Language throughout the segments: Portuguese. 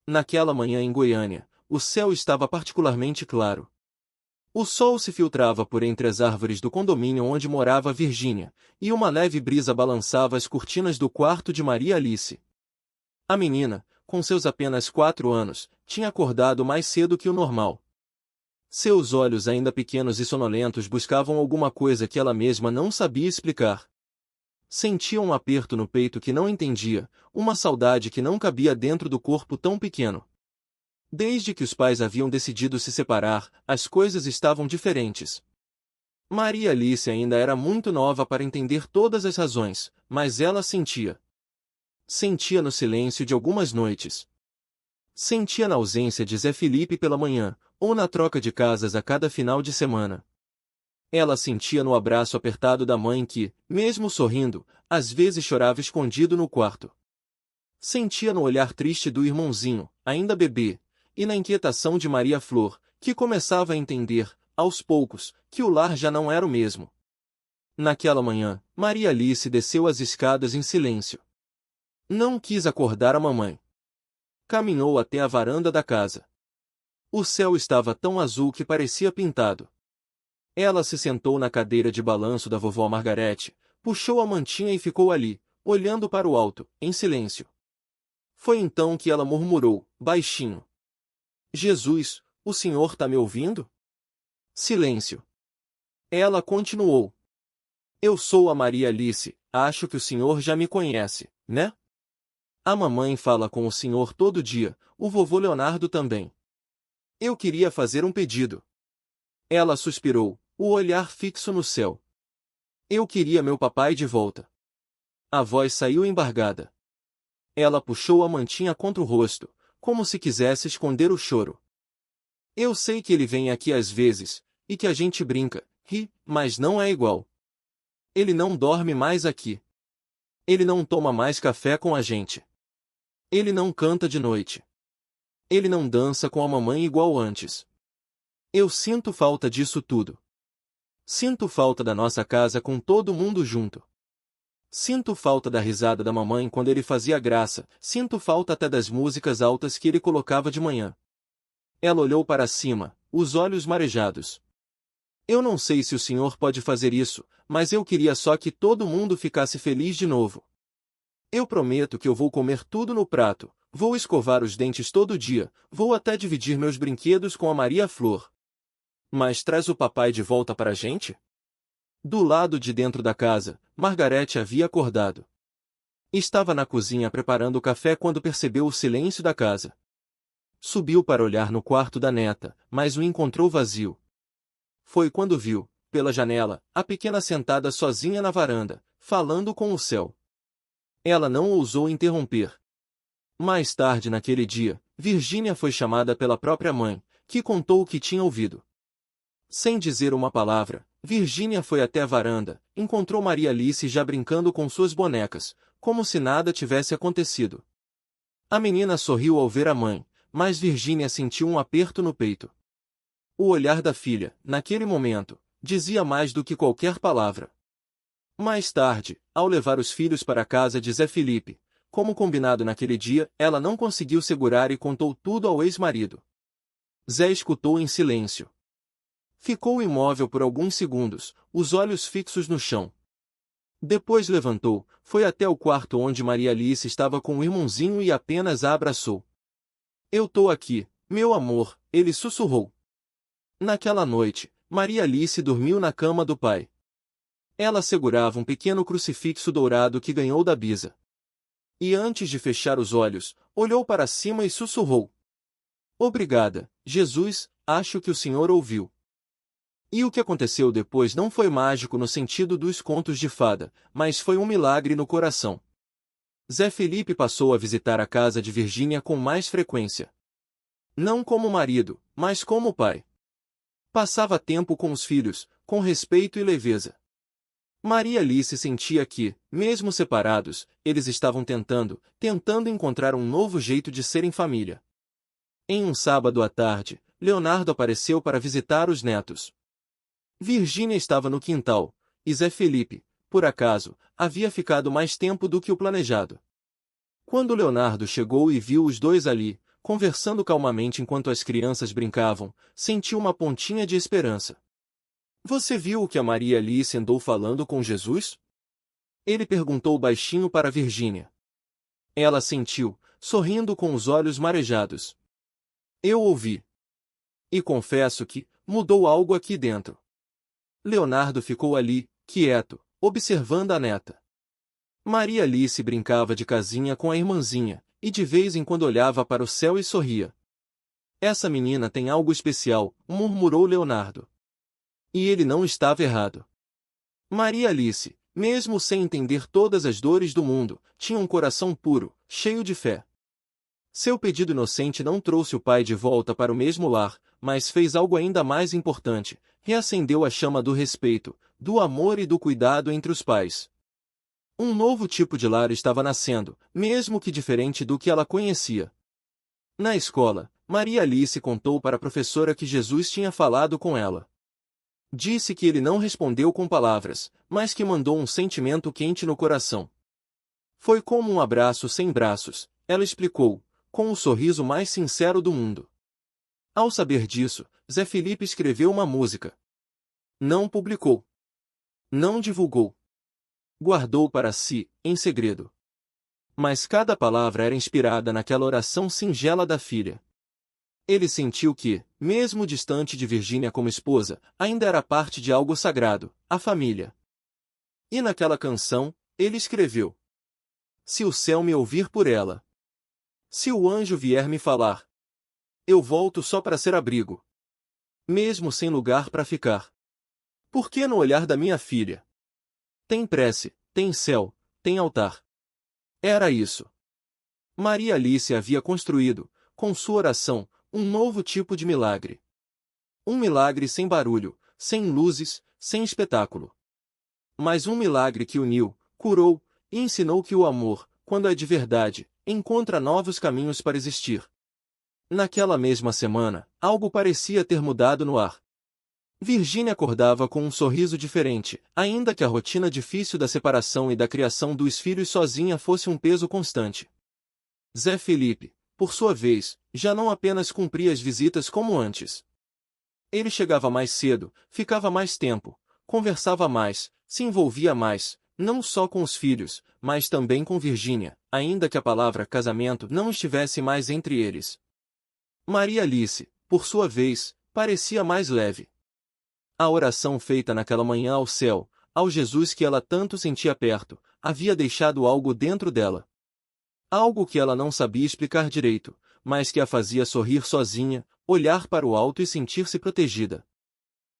Naquela manhã em Goiânia, o céu estava particularmente claro. O sol se filtrava por entre as árvores do condomínio onde morava Virgínia, e uma leve brisa balançava as cortinas do quarto de Maria Alice. A menina, com seus apenas 4 anos, tinha acordado mais cedo que o normal. Seus olhos ainda pequenos e sonolentos buscavam alguma coisa que ela mesma não sabia explicar. Sentia um aperto no peito que não entendia, uma saudade que não cabia dentro do corpo tão pequeno. Desde que os pais haviam decidido se separar, as coisas estavam diferentes. Maria Alice ainda era muito nova para entender todas as razões, mas ela sentia. Sentia no silêncio de algumas noites. Sentia na ausência de Zé Felipe pela manhã, ou na troca de casas a cada final de semana. Ela sentia no abraço apertado da mãe que, mesmo sorrindo, às vezes chorava escondido no quarto. Sentia no olhar triste do irmãozinho, ainda bebê, e na inquietação de Maria Flor, que começava a entender, aos poucos, que o lar já não era o mesmo. Naquela manhã, Maria Alice desceu as escadas em silêncio. Não quis acordar a mamãe. Caminhou até a varanda da casa. O céu estava tão azul que parecia pintado. Ela se sentou na cadeira de balanço da vovó Margarete, puxou a mantinha e ficou ali, olhando para o alto, em silêncio. Foi então que ela murmurou, baixinho: Jesus, o senhor tá me ouvindo? Silêncio. Ela continuou: Eu sou a Maria Alice, acho que o senhor já me conhece, né? A mamãe fala com o senhor todo dia, o vovô Leonardo também. Eu queria fazer um pedido. Ela suspirou, o olhar fixo no céu. Eu queria meu papai de volta. A voz saiu embargada. Ela puxou a mantinha contra o rosto, como se quisesse esconder o choro. Eu sei que ele vem aqui às vezes, e que a gente brinca, ri, mas não é igual. Ele não dorme mais aqui. Ele não toma mais café com a gente. Ele não canta de noite. Ele não dança com a mamãe igual antes. Eu sinto falta disso tudo. Sinto falta da nossa casa com todo mundo junto. Sinto falta da risada da mamãe quando ele fazia graça, sinto falta até das músicas altas que ele colocava de manhã. Ela olhou para cima, os olhos marejados. Eu não sei se o senhor pode fazer isso, mas eu queria só que todo mundo ficasse feliz de novo. Eu prometo que eu vou comer tudo no prato, vou escovar os dentes todo dia, vou até dividir meus brinquedos com a Maria Flor. Mas traz o papai de volta para a gente? Do lado de dentro da casa, Margarete havia acordado. Estava na cozinha preparando o café quando percebeu o silêncio da casa. Subiu para olhar no quarto da neta, mas o encontrou vazio. Foi quando viu, pela janela, a pequena sentada sozinha na varanda, falando com o céu. Ela não ousou interromper. Mais tarde naquele dia, Virgínia foi chamada pela própria mãe, que contou o que tinha ouvido. Sem dizer uma palavra, Virgínia foi até a varanda, encontrou Maria Alice já brincando com suas bonecas, como se nada tivesse acontecido. A menina sorriu ao ver a mãe, mas Virgínia sentiu um aperto no peito. O olhar da filha, naquele momento, dizia mais do que qualquer palavra. Mais tarde, ao levar os filhos para a casa de Zé Felipe, como combinado naquele dia, ela não conseguiu segurar e contou tudo ao ex-marido. Zé escutou em silêncio. Ficou imóvel por alguns segundos, os olhos fixos no chão. Depois levantou, foi até o quarto onde Maria Alice estava com o irmãozinho e apenas a abraçou. Eu tô aqui, meu amor, ele sussurrou. Naquela noite, Maria Alice dormiu na cama do pai. Ela segurava um pequeno crucifixo dourado que ganhou da bisa. E antes de fechar os olhos, olhou para cima e sussurrou: Obrigada, Jesus, acho que o Senhor ouviu. E o que aconteceu depois não foi mágico no sentido dos contos de fada, mas foi um milagre no coração. Zé Felipe passou a visitar a casa de Virgínia com mais frequência. Não como marido, mas como pai. Passava tempo com os filhos, com respeito e leveza. Maria Alice sentia que, mesmo separados, eles estavam tentando encontrar um novo jeito de serem família. Em um sábado à tarde, Leonardo apareceu para visitar os netos. Virgínia estava no quintal, e Zé Felipe, por acaso, havia ficado mais tempo do que o planejado. Quando Leonardo chegou e viu os dois ali, conversando calmamente enquanto as crianças brincavam, sentiu uma pontinha de esperança. Você viu o que a Maria Alice andou falando com Jesus? Ele perguntou baixinho para Virgínia. Ela assentiu, sorrindo com os olhos marejados. Eu ouvi. E confesso que mudou algo aqui dentro. Leonardo ficou ali, quieto, observando a neta. Maria Alice brincava de casinha com a irmãzinha, e de vez em quando olhava para o céu e sorria. Essa menina tem algo especial, murmurou Leonardo. E ele não estava errado. Maria Alice, mesmo sem entender todas as dores do mundo, tinha um coração puro, cheio de fé. Seu pedido inocente não trouxe o pai de volta para o mesmo lar, mas fez algo ainda mais importante: reacendeu a chama do respeito, do amor e do cuidado entre os pais. Um novo tipo de lar estava nascendo, mesmo que diferente do que ela conhecia. Na escola, Maria Alice contou para a professora que Jesus tinha falado com ela. Disse que ele não respondeu com palavras, mas que mandou um sentimento quente no coração. Foi como um abraço sem braços, ela explicou, com o sorriso mais sincero do mundo. Ao saber disso, Zé Felipe escreveu uma música. Não publicou. Não divulgou. Guardou para si, em segredo. Mas cada palavra era inspirada naquela oração singela da filha. Ele sentiu que, mesmo distante de Virgínia como esposa, ainda era parte de algo sagrado, a família. E naquela canção, ele escreveu: Se o céu me ouvir por ela. Se o anjo vier me falar. Eu volto só para ser abrigo. Mesmo sem lugar para ficar. Por que no olhar da minha filha? Tem prece, tem céu, tem altar. Era isso. Maria Alice havia construído, com sua oração, um novo tipo de milagre. Um milagre sem barulho, sem luzes, sem espetáculo. Mas um milagre que uniu, curou, e ensinou que o amor, quando é de verdade, encontra novos caminhos para existir. Naquela mesma semana, algo parecia ter mudado no ar. Virgínia acordava com um sorriso diferente, ainda que a rotina difícil da separação e da criação dos filhos sozinha fosse um peso constante. Zé Felipe, por sua vez, já não apenas cumpria as visitas como antes. Ele chegava mais cedo, ficava mais tempo, conversava mais, se envolvia mais, não só com os filhos, mas também com Virgínia, ainda que a palavra casamento não estivesse mais entre eles. Maria Alice, por sua vez, parecia mais leve. A oração feita naquela manhã ao céu, ao Jesus que ela tanto sentia perto, havia deixado algo dentro dela. Algo que ela não sabia explicar direito, mas que a fazia sorrir sozinha, olhar para o alto e sentir-se protegida.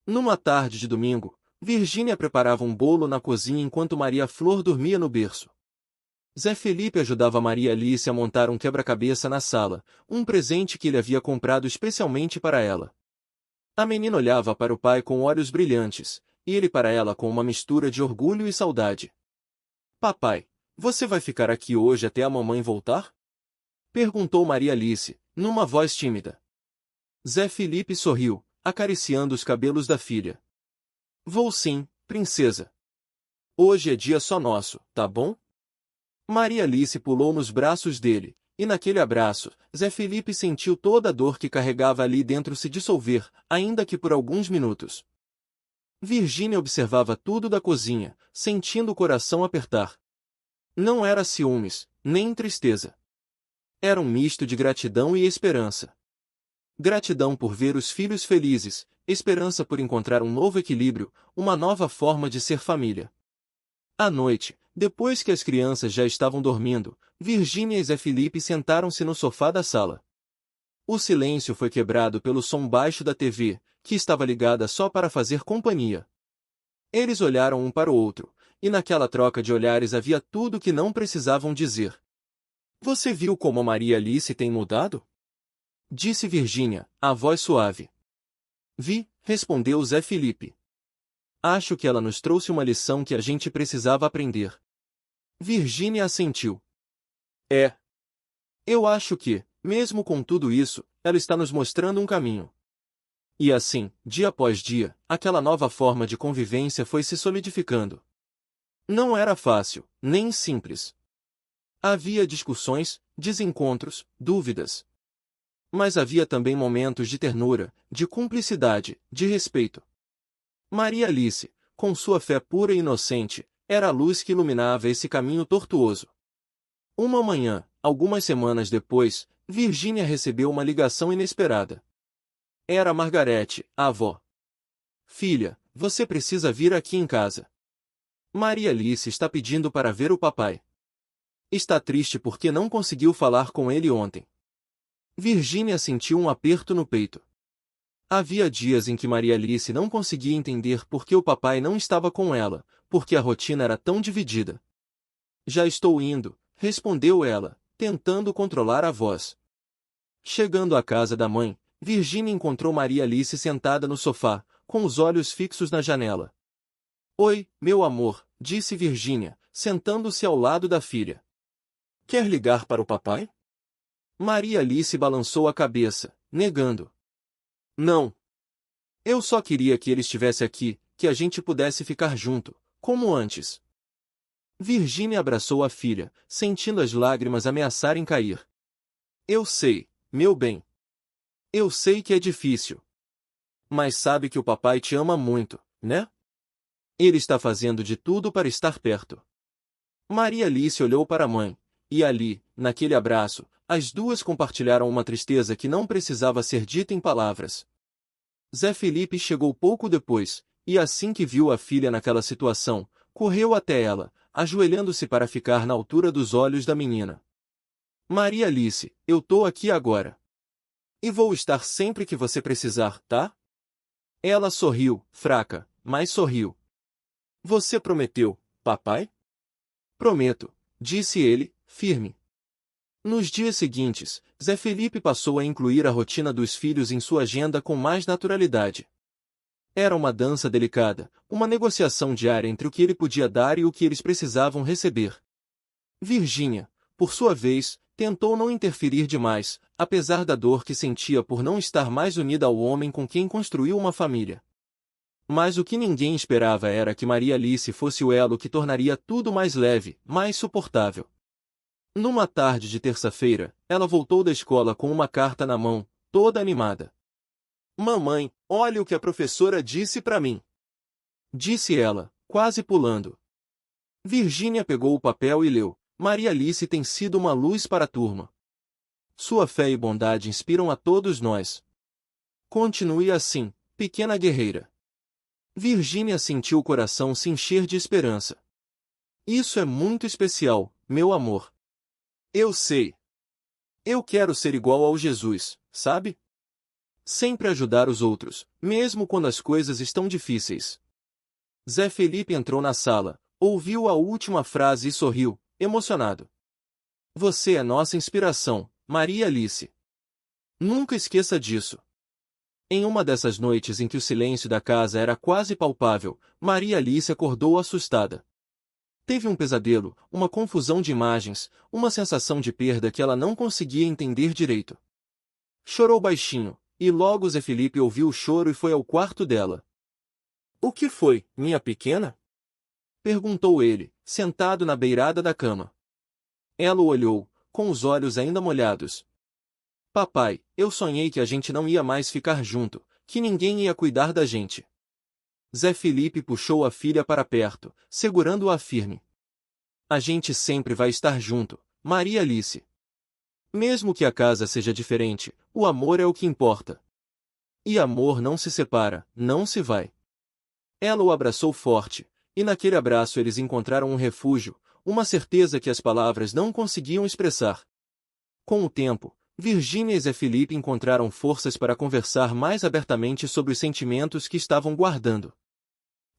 Numa tarde de domingo, Virgínia preparava um bolo na cozinha enquanto Maria Flor dormia no berço. Zé Felipe ajudava Maria Alice a montar um quebra-cabeça na sala, um presente que ele havia comprado especialmente para ela. A menina olhava para o pai com olhos brilhantes, e ele para ela com uma mistura de orgulho e saudade. Papai, você vai ficar aqui hoje até a mamãe voltar? Perguntou Maria Alice, numa voz tímida. Zé Felipe sorriu, acariciando os cabelos da filha. Vou sim, princesa. Hoje é dia só nosso, tá bom? Maria Alice pulou nos braços dele, e naquele abraço, Zé Felipe sentiu toda a dor que carregava ali dentro se dissolver, ainda que por alguns minutos. Virgínia observava tudo da cozinha, sentindo o coração apertar. Não era ciúmes, nem tristeza. Era um misto de gratidão e esperança. Gratidão por ver os filhos felizes, esperança por encontrar um novo equilíbrio, uma nova forma de ser família. À noite, depois que as crianças já estavam dormindo, Virgínia e Zé Felipe sentaram-se no sofá da sala. O silêncio foi quebrado pelo som baixo da TV, que estava ligada só para fazer companhia. Eles olharam um para o outro, e naquela troca de olhares havia tudo que não precisavam dizer. Você viu como a Maria Alice tem mudado? Disse Virgínia, a voz suave. Vi, respondeu Zé Felipe. Acho que ela nos trouxe uma lição que a gente precisava aprender. Virgínia assentiu. É. Eu acho que, mesmo com tudo isso, ela está nos mostrando um caminho. E assim, dia após dia, aquela nova forma de convivência foi se solidificando. Não era fácil, nem simples. Havia discussões, desencontros, dúvidas. Mas havia também momentos de ternura, de cumplicidade, de respeito. Maria Alice, com sua fé pura e inocente, era a luz que iluminava esse caminho tortuoso. Uma manhã, algumas semanas depois, Virginia recebeu uma ligação inesperada. Era Margarete, a avó. Filha, você precisa vir aqui em casa. Maria Alice está pedindo para ver o papai. Está triste porque não conseguiu falar com ele ontem. Virginia sentiu um aperto no peito. Havia dias em que Maria Alice não conseguia entender por que o papai não estava com ela, porque a rotina era tão dividida. Já estou indo, respondeu ela, tentando controlar a voz. Chegando à casa da mãe, Virginia encontrou Maria Alice sentada no sofá, com os olhos fixos na janela. Oi, meu amor, disse Virginia, sentando-se ao lado da filha. Quer ligar para o papai? Maria Alice balançou a cabeça, negando. Não. Eu só queria que ele estivesse aqui, que a gente pudesse ficar junto, como antes. Virginia abraçou a filha, sentindo as lágrimas ameaçarem cair. Eu sei, meu bem. Eu sei que é difícil. Mas sabe que o papai te ama muito, né? Ele está fazendo de tudo para estar perto. Maria Alice olhou para a mãe, e ali, naquele abraço, as duas compartilharam uma tristeza que não precisava ser dita em palavras. Zé Felipe chegou pouco depois, e assim que viu a filha naquela situação, correu até ela, ajoelhando-se para ficar na altura dos olhos da menina. Maria Alice, eu tô aqui agora. E vou estar sempre que você precisar, tá? Ela sorriu, fraca, mas sorriu. Você prometeu, papai? Prometo, disse ele, firme. Nos dias seguintes, Zé Felipe passou a incluir a rotina dos filhos em sua agenda com mais naturalidade. Era uma dança delicada, uma negociação diária entre o que ele podia dar e o que eles precisavam receber. Virginia, por sua vez, tentou não interferir demais, apesar da dor que sentia por não estar mais unida ao homem com quem construiu uma família. Mas o que ninguém esperava era que Maria Alice fosse o elo que tornaria tudo mais leve, mais suportável. Numa tarde de terça-feira, ela voltou da escola com uma carta na mão, toda animada. Mamãe, olha o que a professora disse para mim. Disse ela, quase pulando. Virginia pegou o papel e leu. Maria Alice tem sido uma luz para a turma. Sua fé e bondade inspiram a todos nós. Continue assim, pequena guerreira. Virginia sentiu o coração se encher de esperança. Isso é muito especial, meu amor. Eu sei. Eu quero ser igual ao Jesus, sabe? Sempre ajudar os outros, mesmo quando as coisas estão difíceis. Zé Felipe entrou na sala, ouviu a última frase e sorriu, emocionado. Você é nossa inspiração, Maria Alice. Nunca esqueça disso. Em uma dessas noites em que o silêncio da casa era quase palpável, Maria Alice acordou assustada. Teve um pesadelo, uma confusão de imagens, uma sensação de perda que ela não conseguia entender direito. Chorou baixinho, e logo Zé Felipe ouviu o choro e foi ao quarto dela. O que foi, minha pequena? Perguntou ele, sentado na beirada da cama. Ela o olhou, com os olhos ainda molhados. Papai, eu sonhei que a gente não ia mais ficar junto, que ninguém ia cuidar da gente. Zé Felipe puxou a filha para perto, segurando-a firme. A gente sempre vai estar junto, Maria Alice. Mesmo que a casa seja diferente, o amor é o que importa. E amor não se separa, não se vai. Ela o abraçou forte, e naquele abraço eles encontraram um refúgio, uma certeza que as palavras não conseguiam expressar. Com o tempo, Virginia e Zé Felipe encontraram forças para conversar mais abertamente sobre os sentimentos que estavam guardando.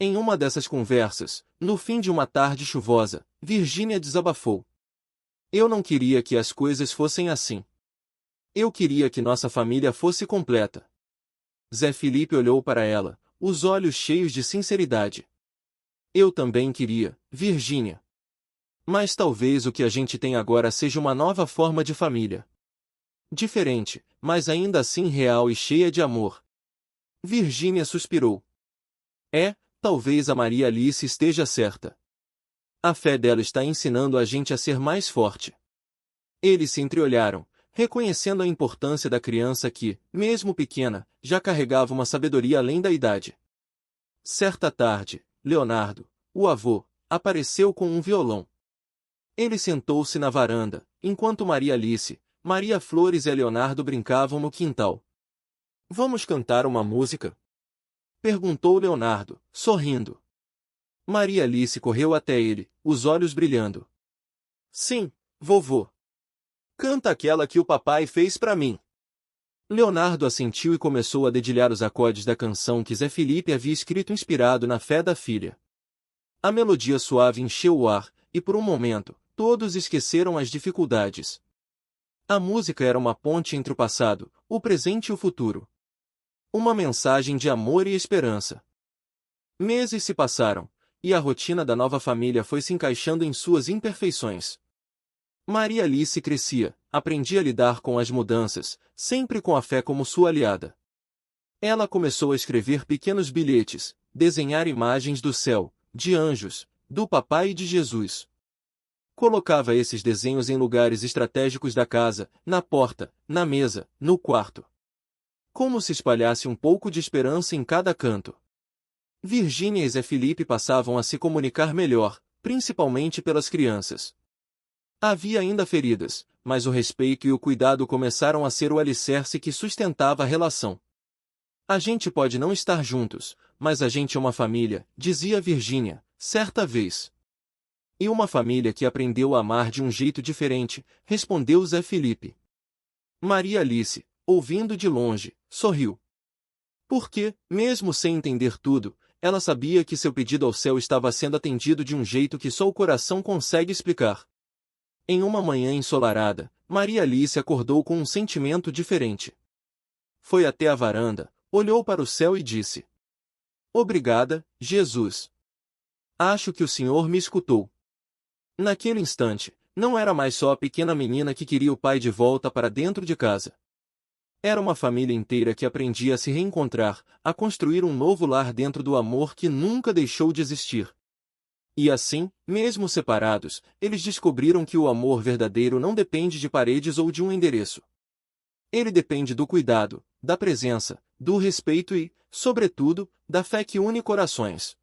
Em uma dessas conversas, no fim de uma tarde chuvosa, Virginia desabafou. Eu não queria que as coisas fossem assim. Eu queria que nossa família fosse completa. Zé Felipe olhou para ela, os olhos cheios de sinceridade. Eu também queria, Virginia. Mas talvez o que a gente tem agora seja uma nova forma de família. Diferente, mas ainda assim real e cheia de amor. Virginia suspirou. Talvez a Maria Alice esteja certa. A fé dela está ensinando a gente a ser mais forte. Eles se entreolharam, reconhecendo a importância da criança que, mesmo pequena, já carregava uma sabedoria além da idade. Certa tarde, Leonardo, o avô, apareceu com um violão. Ele sentou-se na varanda, enquanto Maria Alice, Maria Flores e Leonardo brincavam no quintal. "Vamos cantar uma música?" perguntou Leonardo, sorrindo. Maria Alice correu até ele, os olhos brilhando. "Sim, vovô. Canta aquela que o papai fez para mim." Leonardo assentiu e começou a dedilhar os acordes da canção que Zé Felipe havia escrito inspirado na fé da filha. A melodia suave encheu o ar, e por um momento, todos esqueceram as dificuldades. A música era uma ponte entre o passado, o presente e o futuro. Uma mensagem de amor e esperança. Meses se passaram, e a rotina da nova família foi se encaixando em suas imperfeições. Maria Alice crescia, aprendia a lidar com as mudanças, sempre com a fé como sua aliada. Ela começou a escrever pequenos bilhetes, desenhar imagens do céu, de anjos, do papai e de Jesus. Colocava esses desenhos em lugares estratégicos da casa, na porta, na mesa, no quarto. Como se espalhasse um pouco de esperança em cada canto. Virgínia e Zé Felipe passavam a se comunicar melhor, principalmente pelas crianças. Havia ainda feridas, mas o respeito e o cuidado começaram a ser o alicerce que sustentava a relação. "A gente pode não estar juntos, mas a gente é uma família", dizia Virgínia, certa vez. "E uma família que aprendeu a amar de um jeito diferente", respondeu Zé Felipe. Maria Alice, ouvindo de longe, sorriu. Porque, mesmo sem entender tudo, ela sabia que seu pedido ao céu estava sendo atendido de um jeito que só o coração consegue explicar. Em uma manhã ensolarada, Maria Alice acordou com um sentimento diferente. Foi até a varanda, olhou para o céu e disse: "Obrigada, Jesus. Acho que o Senhor me escutou." Naquele instante, não era mais só a pequena menina que queria o pai de volta para dentro de casa. Era uma família inteira que aprendia a se reencontrar, a construir um novo lar dentro do amor que nunca deixou de existir. E assim, mesmo separados, eles descobriram que o amor verdadeiro não depende de paredes ou de um endereço. Ele depende do cuidado, da presença, do respeito e, sobretudo, da fé que une corações.